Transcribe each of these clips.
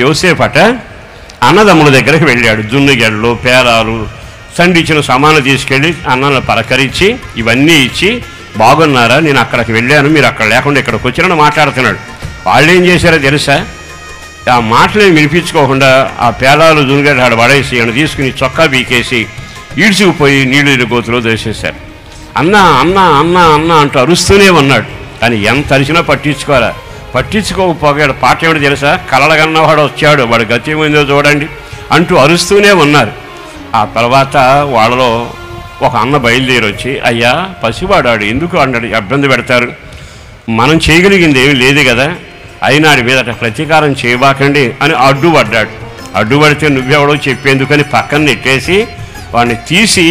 యోసేపట అన్నదమ్ముల దగ్గరికి వెళ్ళాడు. జున్నుగెడ్లు, పేరాలు, సండిచ్చిన సామాన్లు తీసుకెళ్ళి అన్నను పలకరించి ఇవన్నీ ఇచ్చి, బాగున్నారా, నేను అక్కడికి వెళ్ళాను, మీరు అక్కడ లేకుండా ఇక్కడికి వచ్చినట్టు మాట్లాడుతున్నాడు. వాళ్ళు ఏం చేశారో తెలుసా? ఆ మాటలేమి వినిపించుకోకుండా ఆ పేలాలు జున్నుగడ్డ పడేసి అని తీసుకుని చొక్కా బీకేసి ఈడ్చుకుపోయి నీళ్ళు గోతులో దోసేశారు. అన్న అన్న అన్న అన్న అంటూ అరుస్తూనే ఉన్నాడు. కానీ ఎంత అరిచినా పట్టించుకోకపోయాడు. పాట ఏమిటి తెలుసా? కలలగన్నవాడు వచ్చాడు, వాడు గతి ఏమైందో చూడండి అంటూ అరుస్తూనే ఉన్నారు. ఆ తర్వాత వాళ్ళలో ఒక అన్న బయలుదేరి వచ్చి, అయ్యా పసివాడాడు, ఎందుకు అన్నాడు, ఇబ్బంది పెడతారు, మనం చేయగలిగింది ఏమీ లేదు కదా, అయినాడి మీద ప్రతీకారం చేయబాకండి అని అడ్డుపడ్డాడు. అడ్డుపడితే నువ్వెవడో చెప్పేందుకని పక్కన నెట్టేసి వాడిని తీసి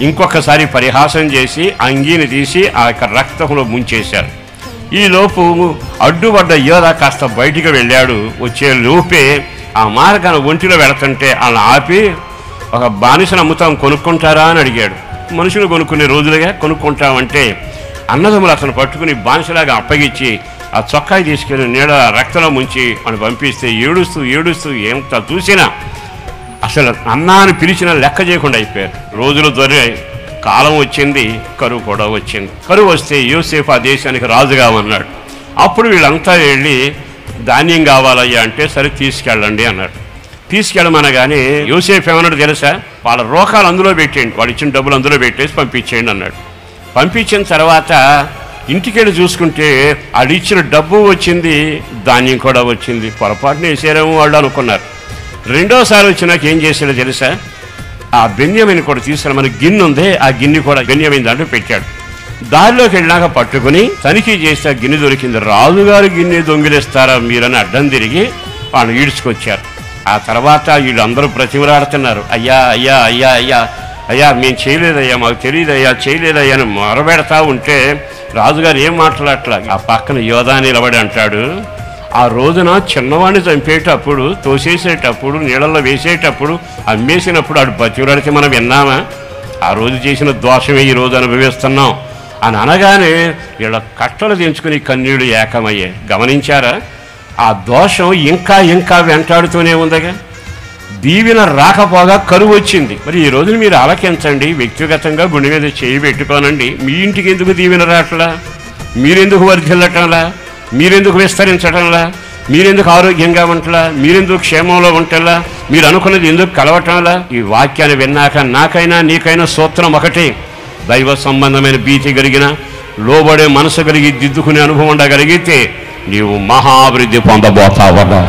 ఇంకొకసారి పరిహాసం చేసి అంగీని తీసి ఆ యొక్క రక్తంలో ముంచేశారు. ఈలోపు అడ్డుపడ్డ యోధా కాస్త బయటికి వెళ్ళాడు. వచ్చే లోపే ఆ మార్గాన్ని ఒంటిలో వెళుతుంటే అలా ఆపి, ఒక బానిసను అమ్ముతాం, కొనుక్కుంటారా అని అడిగాడు. మనుషులు కొనుక్కునే రోజులుగా కొనుక్కుంటామంటే అన్నదమ్ములు అతను పట్టుకుని బానిసలాగా అప్పగించి ఆ చొక్కాయి తీసుకెళ్ళి నీడ రక్తంలో ముంచి అని పంపిస్తే ఏడుస్తూ ఎంత చూసినా అసలు అన్నాన్ని పిలిచినా లెక్క చేయకుండా అయిపోయారు. రోజులు దొరికాయి, కాలం వచ్చింది, కరువు కూడా వచ్చింది. కరువు వస్తే యోసేపు ఆ దేశానికి రాజుగా ఉన్నాడు. అప్పుడు వీళ్ళంతా వెళ్ళి ధాన్యం కావాలయ్యా అంటే సరే తీసుకెళ్ళండి అన్నాడు. తీసుకెళ్ళమనగానే యోసేపు ఏమన్నాడు తెలుసా? వాళ్ళ రోకాలు అందులో పెట్టేయండి, వాడు ఇచ్చిన డబ్బులు అందులో పెట్టేసి పంపించేయండి అన్నాడు. పంపించిన తర్వాత ఇంటికి వెళ్ళి చూసుకుంటే వాడు ఇచ్చిన డబ్బు వచ్చింది, ధాన్యం కూడా వచ్చింది. పొరపాటున వేసారేమో వాళ్ళు అనుకున్నారు. రెండోసారి వచ్చినాక ఏం చేశాడో తెలుసా? ఆ బెన్యామీని కూడా తీసుకుని, మన గిన్నె ఉంది, ఆ గిన్నె కూడా బెన్యామీని దాంట్లో పెట్టాడు. దారిలోకి వెళ్ళినాక పట్టుకుని తనిఖీ చేస్తే ఆ గిన్నె దొరికింది. రాజుగారు గిన్నె దొంగిలిస్తారా మీరని అడ్డం తిరిగి వాళ్ళు ఈడ్చుకొచ్చారు. ఆ తర్వాత వీళ్ళందరూ ప్రతిమలాడుతున్నారు, అయ్యా అయ్యా అయ్యా అయ్యా అయ్యా మేము చేయలేదయ్యా, మాకు తెలియదయ్యా, చేయలేదయ్యా అని మొరబెడతా ఉంటే రాజుగారు ఏం మాట్లాడట్లా. ఆ పక్కన యోధా నిలబడి అంటాడు, ఆ రోజున చిన్నవాడిని చంపేటప్పుడు, తోసేసేటప్పుడు, నీళ్ళల్లో వేసేటప్పుడు, అమ్మేసినప్పుడు ఆడు బతిలాడితే మనం విన్నామా? ఆ రోజు చేసిన దోషమే ఈ రోజు అనుభవిస్తున్నాం అని అనగానే వీళ్ళ కట్టలు తెంచుకుని కన్నీళ్లు ఏకమయ్యాయి. గమనించారా? ఆ దోషం ఇంకా వెంటాడుతూనే ఉందగా. దీవెన రాకపోగా కరువు వచ్చింది. మరి ఈ రోజున మీరు ఆలకించండి, వ్యక్తిగతంగా గుండె మీద చేయి పెట్టుకోనండి. మీ ఇంటికి ఎందుకు దీవెన రావట్లా? మీరెందుకు వర్ధిల్లటంలా? మీరెందుకు విస్తరించటంలా? మీరెందుకు ఆరోగ్యంగా ఉంటలా? మీరెందుకు క్షేమంలో ఉంటలా? మీరు అనుకున్నది ఎందుకు కలవటంలా? ఈ వాక్యాన్ని విన్నాక నాకైనా నీకైనా సూత్రం ఒకటి, దైవ సంబంధమైన భీతి కలిగిన, లోబడే మనసు కలిగి దిద్దుకునే అనుభవం ఉండగలిగితే నీవు మహాభివృద్ధి పొందబోతావన్నా.